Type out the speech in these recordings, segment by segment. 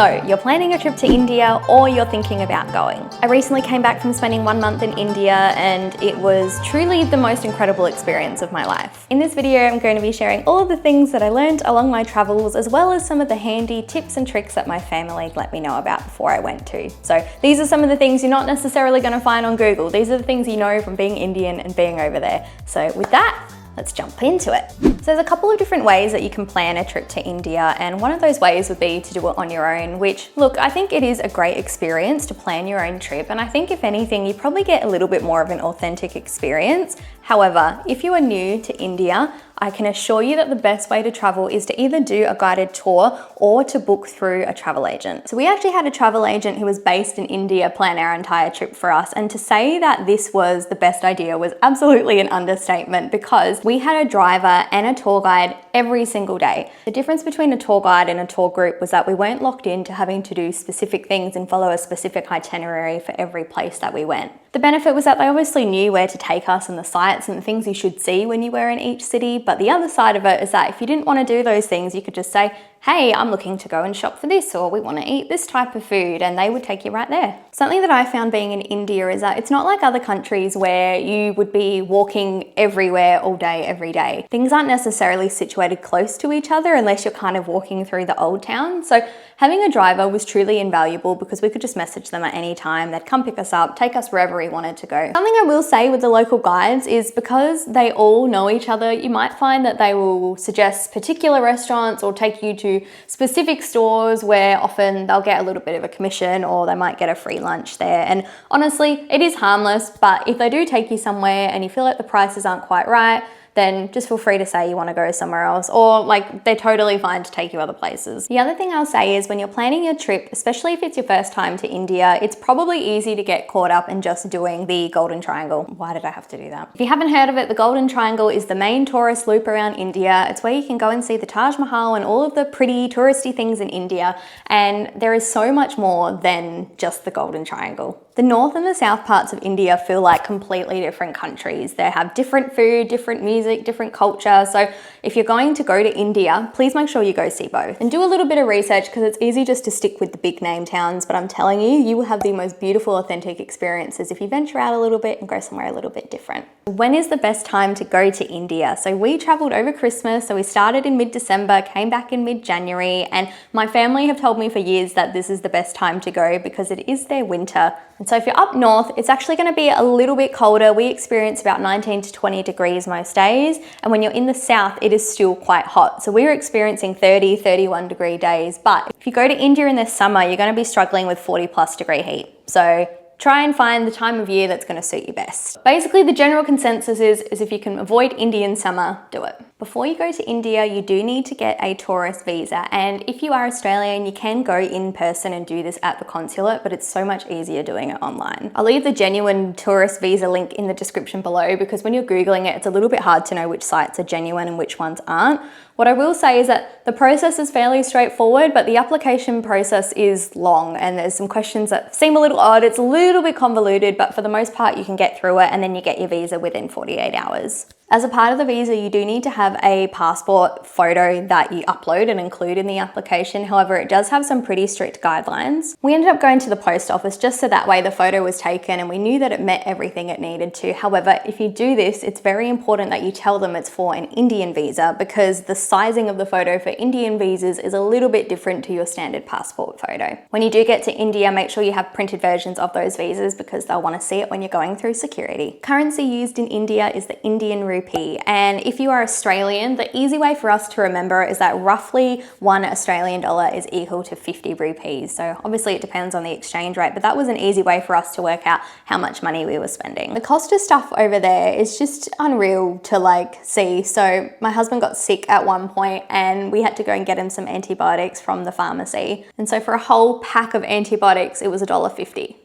So you're planning a trip to India or you're thinking about going. I recently came back from spending 1 month in India and it was truly the most incredible experience of my life. In this video, I'm going to be sharing all of the things that I learned along my travels, as well as some of the handy tips and tricks that my family let me know about before I went to. So these are some of the things you're not necessarily going to find on Google. These are the things you know from being Indian and being over there. So with that, let's jump into it. So there's a couple of different ways that you can plan a trip to India, and one of those ways would be to do it on your own, which, look, I think it is a great experience to plan your own trip, and I think if anything, you probably get a little bit more of an authentic experience. However, if you are new to India, I can assure you that the best way to travel is to either do a guided tour or to book through a travel agent. So we actually had a travel agent who was based in India plan our entire trip for us, and to say that this was the best idea was absolutely an understatement, because we had a driver and a tour guide every single day. The difference between a tour guide and a tour group was that we weren't locked into having to do specific things and follow a specific itinerary for every place that we went. The benefit was that they obviously knew where to take us and the sites and the things you should see when you were in each city, but the other side of it is that if you didn't want to do those things, you could just say, hey, I'm looking to go and shop for this, or we want to eat this type of food, and they would take you right there. Something that I found being in India is that it's not like other countries where you would be walking everywhere all day, every day. Things aren't necessarily situated close to each other unless you're kind of walking through the old town. So having a driver was truly invaluable because we could just message them at any time. They'd come pick us up, take us wherever we wanted to go. Something I will say with the local guides is because they all know each other, you might find that they will suggest particular restaurants or take you to specific stores where often they'll get a little bit of a commission, or they might get a free lunch there. And honestly, it is harmless, but if they do take you somewhere and you feel like the prices aren't quite right, then just feel free to say you want to go somewhere else, or like they're totally fine to take you other places. The other thing I'll say is when you're planning your trip, especially if it's your first time to India, it's probably easy to get caught up in just doing the Golden Triangle. Why did I have to do that? If you haven't heard of it, the Golden Triangle is the main tourist loop around India. It's where you can go and see the Taj Mahal and all of the pretty touristy things in India, and there is so much more than just the Golden Triangle. The north and the south parts of India feel like completely different countries. They have different food, different music, different culture. So if you're going to go to India, please make sure you go see both. And do a little bit of research, because it's easy just to stick with the big name towns, but I'm telling you, you will have the most beautiful, authentic experiences if you venture out a little bit and go somewhere a little bit different. When is the best time to go to India? So we traveled over Christmas. So we started in mid-December, came back in mid-January, and my family have told me for years that this is the best time to go because it is their winter. And so if you're up north, it's actually going to be a little bit colder. We experience about 19 to 20 degrees most days. And when you're in the south, it is still quite hot. So we were experiencing 30, 31 degree days. But if you go to India in this summer, you're going to be struggling with 40+ degree heat. So try and find the time of year that's going to suit you best. Basically, the general consensus is if you can avoid Indian summer, do it. Before you go to India, you do need to get a tourist visa. And if you are Australian, you can go in person and do this at the consulate, but it's so much easier doing it online. I'll leave the genuine tourist visa link in the description below, because when you're Googling it, it's a little bit hard to know which sites are genuine and which ones aren't. What I will say is that the process is fairly straightforward, but the application process is long and there's some questions that seem a little odd. It's a little bit convoluted, but for the most part, you can get through it and then you get your visa within 48 hours. As a part of the visa, you do need to have a passport photo that you upload and include in the application. However, it does have some pretty strict guidelines. We ended up going to the post office just so that way the photo was taken and we knew that it met everything it needed to. However, if you do this, it's very important that you tell them it's for an Indian visa, because the sizing of the photo for Indian visas is a little bit different to your standard passport photo. When you do get to India, make sure you have printed versions of those visas because they'll want to see it when you're going through security. Currency used in India is the Indian rupee. And if you are Australian, the easy way for us to remember is that roughly $1 Australian is equal to 50 rupees. So obviously it depends on the exchange rate, but that was an easy way for us to work out how much money we were spending. The cost of stuff over there is just unreal to see. So my husband got sick at one point and we had to go and get him some antibiotics from the pharmacy. And so for a whole pack of antibiotics, it was $1.50.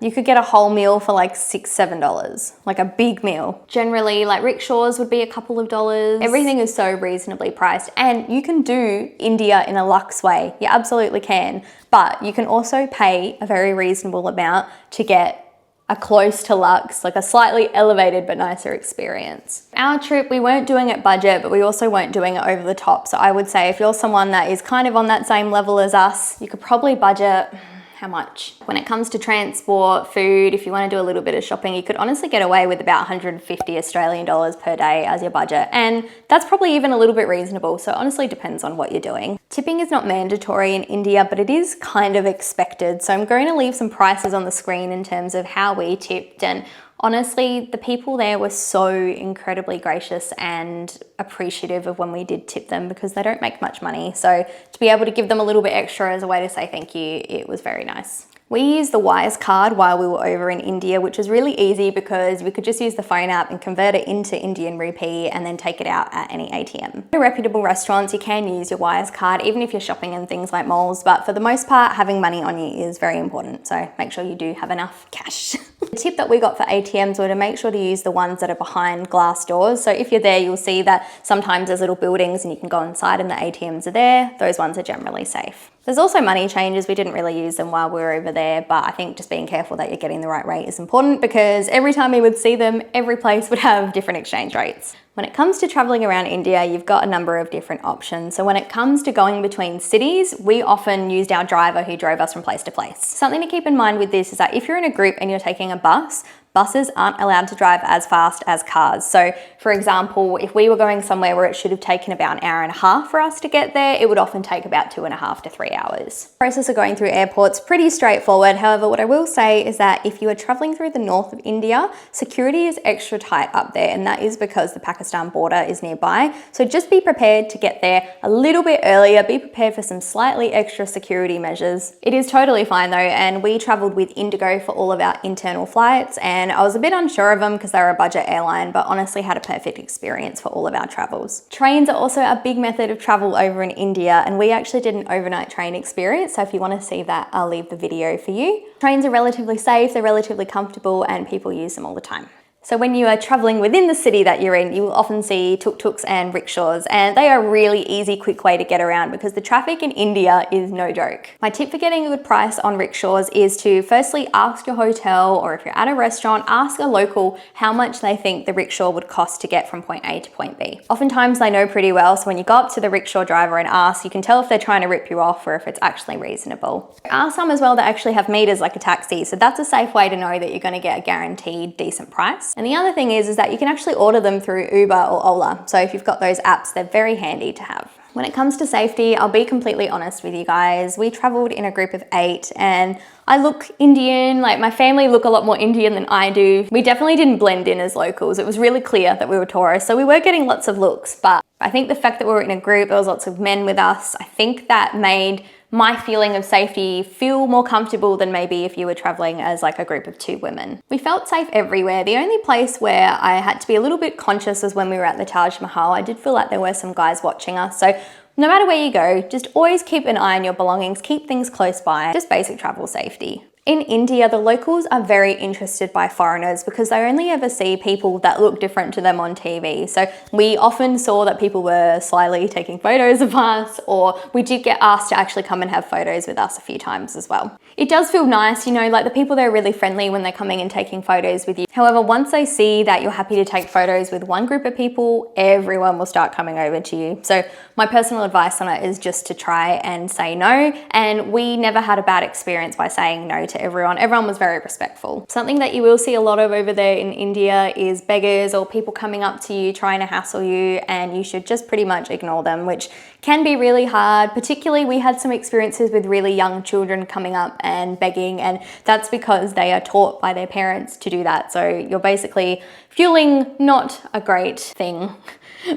You could get a whole meal for like $6, $7, like a big meal. Generally, like rickshaws would be a couple of dollars. Everything is so reasonably priced, and you can do India in a luxe way. You absolutely can, but you can also pay a very reasonable amount to get a close to luxe, like a slightly elevated but nicer experience. Our trip, we weren't doing it budget, but we also weren't doing it over the top. So I would say if you're someone that is kind of on that same level as us, you could probably budget how much? When it comes to transport, food, if you want to do a little bit of shopping, you could honestly get away with about 150 Australian dollars per day as your budget. And that's probably even a little bit reasonable. So honestly depends on what you're doing. Tipping is not mandatory in India, but it is kind of expected. So I'm going to leave some prices on the screen in terms of how we tipped, and honestly, the people there were so incredibly gracious and appreciative of when we did tip them, because they don't make much money. So to be able to give them a little bit extra as a way to say thank you, it was very nice. We used the Wise card while we were over in India, which was really easy because we could just use the phone app and convert it into Indian rupee and then take it out at any ATM. In reputable restaurants, you can use your Wise card, even if you're shopping in things like malls, but for the most part, having money on you is very important. So make sure you do have enough cash. The tip that we got for ATMs were to make sure to use the ones that are behind glass doors. So if you're there, you'll see that sometimes there's little buildings and you can go inside and the ATMs are there. Those ones are generally safe. There's also money changers. We didn't really use them while we were over there, but I think just being careful that you're getting the right rate is important, because every time we would see them, every place would have different exchange rates. When it comes to traveling around India, you've got a number of different options. So when it comes to going between cities, we often used our driver who drove us from place to place. Something to keep in mind with this is that if you're in a group and you're taking a bus, buses aren't allowed to drive as fast as cars. So for example, if we were going somewhere where it should have taken about an hour and a half for us to get there, it would often take about 2.5 to 3 hours. The process of going through airports, pretty straightforward. However, what I will say is that if you are traveling through the north of India, security is extra tight up there, and that is because the Pakistan border is nearby. So just be prepared to get there a little bit earlier. Be prepared for some slightly extra security measures. It is totally fine though, and we traveled with Indigo for all of our internal flights, and I was a bit unsure of them because they were a budget airline, but honestly had a perfect experience for all of our travels. Trains are also a big method of travel over in India, and we actually did an overnight train experience. So if you want to see that, I'll leave the video for you. Trains are relatively safe, they're relatively comfortable, and people use them all the time. So when you are traveling within the city that you're in, you will often see tuk-tuks and rickshaws, and they are a really easy, quick way to get around because the traffic in India is no joke. My tip for getting a good price on rickshaws is to firstly ask your hotel, or if you're at a restaurant, ask a local how much they think the rickshaw would cost to get from point A to point B. Oftentimes they know pretty well, so when you go up to the rickshaw driver and ask, you can tell if they're trying to rip you off or if it's actually reasonable. There are some as well that actually have meters like a taxi, so that's a safe way to know that you're going to get a guaranteed decent price. And the other thing is that you can actually order them through Uber or Ola. So if you've got those apps, they're very handy to have. When it comes to safety, I'll be completely honest with you guys. We traveled in a group of 8 and I look Indian, like my family look a lot more Indian than I do. We definitely didn't blend in as locals. It was really clear that we were tourists, so we were getting lots of looks, but I think the fact that we were in a group, there was lots of men with us, I think that made my feeling of safety feel more comfortable than maybe if you were traveling as like a group of 2 women. We felt safe everywhere. The only place where I had to be a little bit conscious was when we were at the Taj Mahal. I did feel like there were some guys watching us. So no matter where you go, just always keep an eye on your belongings, keep things close by, just basic travel safety. In India, the locals are very interested by foreigners because they only ever see people that look different to them on TV. So we often saw that people were slyly taking photos of us, or we did get asked to actually come and have photos with us a few times as well. It does feel nice, you know, like the people there are really friendly when they're coming and taking photos with you. However, once they see that you're happy to take photos with one group of people, everyone will start coming over to you. So my personal advice on it is just to try and say no. And we never had a bad experience by saying no to everyone. Everyone was very respectful. Something that you will see a lot of over there in India is beggars or people coming up to you trying to hassle you, and you should just pretty much ignore them, which can be really hard. Particularly we had some experiences with really young children coming up and begging, and that's because they are taught by their parents to do that. So you're basically fueling not a great thing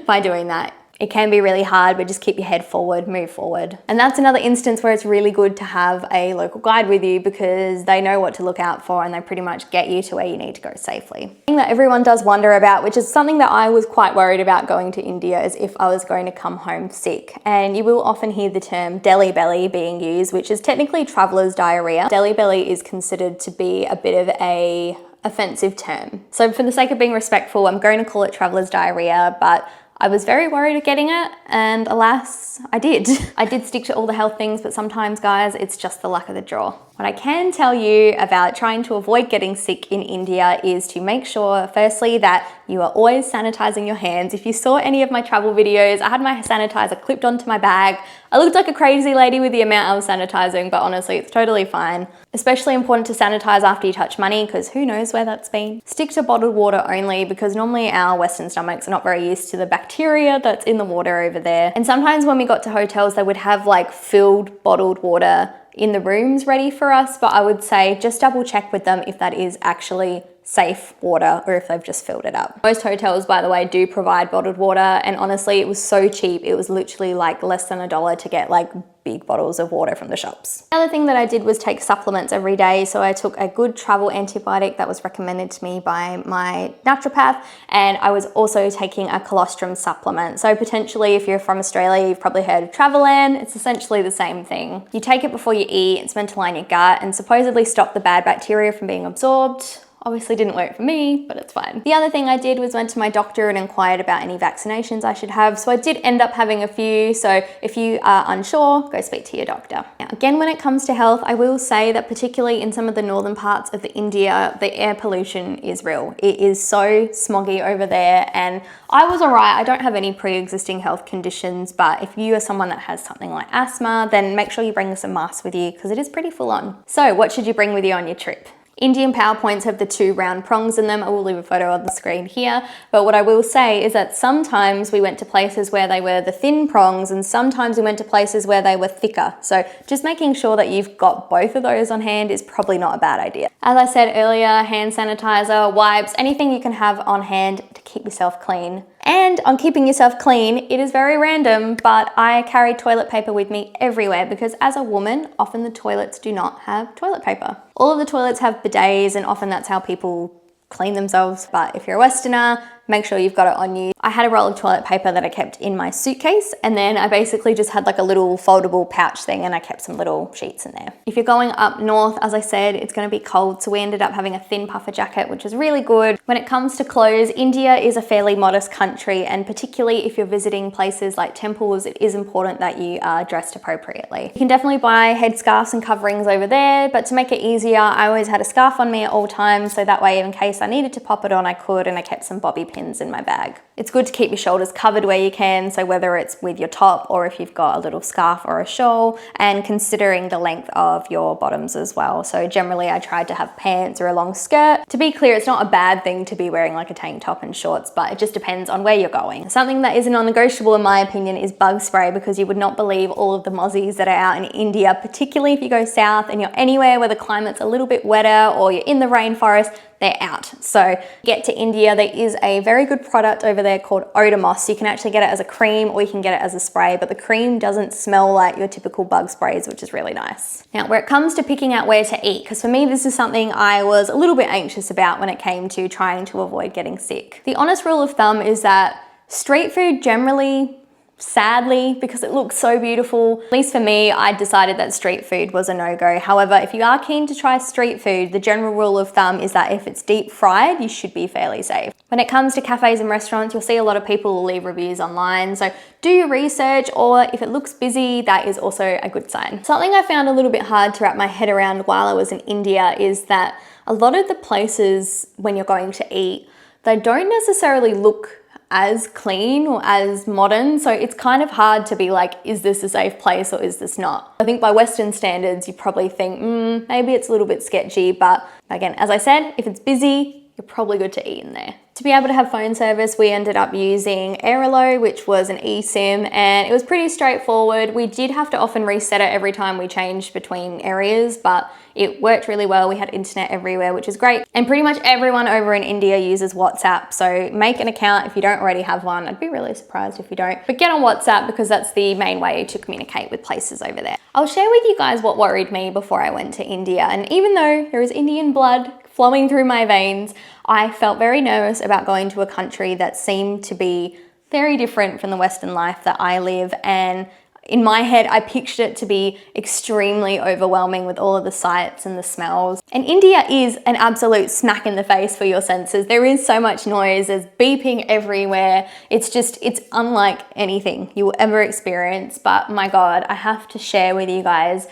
by doing that. It can be really hard, but just keep your head forward, move forward. And that's another instance where it's really good to have a local guide with you because they know what to look out for and they pretty much get you to where you need to go safely. The thing that everyone does wonder about, which is something that I was quite worried about going to India, is if I was going to come home sick. And you will often hear the term Delhi belly being used, which is technically traveler's diarrhea. Delhi belly is considered to be a bit of a offensive term. So for the sake of being respectful, I'm going to call it traveler's diarrhea, but I was very worried of getting it, and alas, I did. I did stick to all the health things, but sometimes, guys, it's just the luck of the draw. What I can tell you about trying to avoid getting sick in India is to make sure, firstly, that you are always sanitizing your hands. If you saw any of my travel videos, I had my sanitizer clipped onto my bag. I looked like a crazy lady with the amount I was sanitizing, but honestly, it's totally fine. Especially important to sanitize after you touch money, because who knows where that's been. Stick to bottled water only, because normally our Western stomachs are not very used to the bacteria that's in the water over there. And sometimes when we got to hotels, they would have like filled bottled water in the rooms ready for us, but I would say just double check with them if that is actually safe water or if they've just filled it up. Most hotels, by the way, do provide bottled water, and honestly, it was so cheap. It was literally like less than $1 to get like big bottles of water from the shops. The other thing that I did was take supplements every day. So I took a good travel antibiotic that was recommended to me by my naturopath, and I was also taking a colostrum supplement. So potentially if you're from Australia, you've probably heard of Travelan. It's essentially the same thing. You take it before you eat. It's meant to line your gut and supposedly stop the bad bacteria from being absorbed. Obviously didn't work for me, but it's fine. The other thing I did was went to my doctor and inquired about any vaccinations I should have. So I did end up having a few. So if you are unsure, go speak to your doctor. Now, again, when it comes to health, I will say that particularly in some of the northern parts of India, the air pollution is real. It is so smoggy over there, and I was all right. I don't have any pre-existing health conditions, but if you are someone that has something like asthma, then make sure you bring some masks with you because it is pretty full on. So what should you bring with you on your trip? Indian PowerPoints have the 2 round prongs in them. I will leave a photo on the screen here. But what I will say is that sometimes we went to places where they were the thin prongs, and sometimes we went to places where they were thicker. So just making sure that you've got both of those on hand is probably not a bad idea. As I said earlier, hand sanitizer, wipes, anything you can have on hand to keep yourself clean. And on keeping yourself clean, it is very random, but I carry toilet paper with me everywhere because as a woman, often the toilets do not have toilet paper. All of the toilets have bidets, and often that's how people clean themselves. But if you're a Westerner, make sure you've got it on you. I had a roll of toilet paper that I kept in my suitcase, and then I basically just had like a little foldable pouch thing, and I kept some little sheets in there. If you're going up north, as I said, it's going to be cold, so we ended up having a thin puffer jacket, which is really good. When it comes to clothes, India is a fairly modest country, and particularly if you're visiting places like temples, it is important that you are dressed appropriately. You can definitely buy headscarves and coverings over there, but to make it easier, I always had a scarf on me at all times, so that way in case I needed to pop it on, I could, and I kept some bobby pins in my bag. It's good to keep your shoulders covered where you can, so whether it's with your top or if you've got a little scarf or a shawl, and considering the length of your bottoms as well. So generally I tried to have pants or a long skirt. To be clear, it's not a bad thing to be wearing like a tank top and shorts, but it just depends on where you're going. Something that is a non-negotiable in my opinion is bug spray, because you would not believe all of the mozzies that are out in India, particularly if you go south and you're anywhere where the climate's a little bit wetter or you're in the rainforest, they're out. So get to India, there is a very good product over there called Odomos. You can actually get it as a cream or you can get it as a spray, but the cream doesn't smell like your typical bug sprays, which is really nice. Now, where it comes to picking out where to eat, because for me, this is something I was a little bit anxious about when it came to trying to avoid getting sick. The honest rule of thumb is that street food generally, sadly, because it looks so beautiful, at least for me, I decided that street food was a no-go. However, if you are keen to try street food, the general rule of thumb is that if it's deep fried, you should be fairly safe. When it comes to cafes and restaurants, you'll see a lot of people leave reviews online, so do your research, or if it looks busy, that is also a good sign. Something I found a little bit hard to wrap my head around while I was in India is that a lot of the places when you're going to eat, they don't necessarily look as clean or as modern. So it's kind of hard to be like, is this a safe place or is this not? I think by Western standards, you probably think, maybe it's a little bit sketchy. But again, as I said, if it's busy, you're probably good to eat in there. To be able to have phone service, we ended up using Airalo, which was an eSIM, and it was pretty straightforward. We did have to often reset it every time we changed between areas, but it worked really well. We had internet everywhere, which is great. And pretty much everyone over in India uses WhatsApp. So make an account if you don't already have one. I'd be really surprised if you don't. But get on WhatsApp because that's the main way to communicate with places over there. I'll share with you guys what worried me before I went to India. And even though there is Indian blood flowing through my veins, I felt very nervous about going to a country that seemed to be very different from the Western life that I live. And in my head, I pictured it to be extremely overwhelming with all of the sights and the smells. And India is an absolute smack in the face for your senses. There is so much noise, there's beeping everywhere. It's unlike anything you will ever experience. But my God, I have to share with you guys,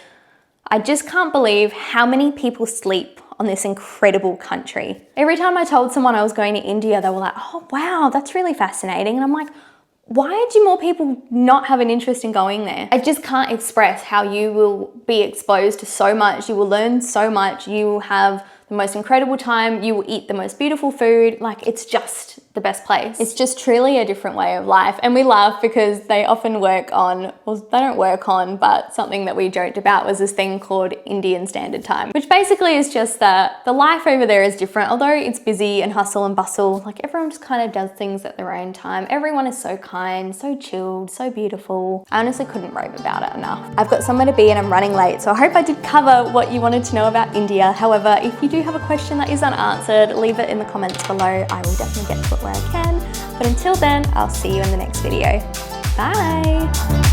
I just can't believe how many people sleep on this incredible country. Every time I told someone I was going to India, they were like, oh wow, that's really fascinating. And I'm like, why do more people not have an interest in going there? I just can't express how you will be exposed to so much. You will learn so much. You will have the most incredible time. You will eat the most beautiful food. Like, it's just the best place. It's just truly a different way of life. And we laugh because they often work on, well, they don't work on, but something that we joked about was this thing called Indian Standard Time, which basically is just that the life over there is different. Although it's busy and hustle and bustle, like everyone just kind of does things at their own time. Everyone is so kind, so chilled, so beautiful. I honestly couldn't rave about it enough. I've got somewhere to be and I'm running late, so I hope I did cover what you wanted to know about India. However, if you do have a question that is unanswered, leave it in the comments below. I will definitely get to it where I can. But until then, I'll see you in the next video. Bye!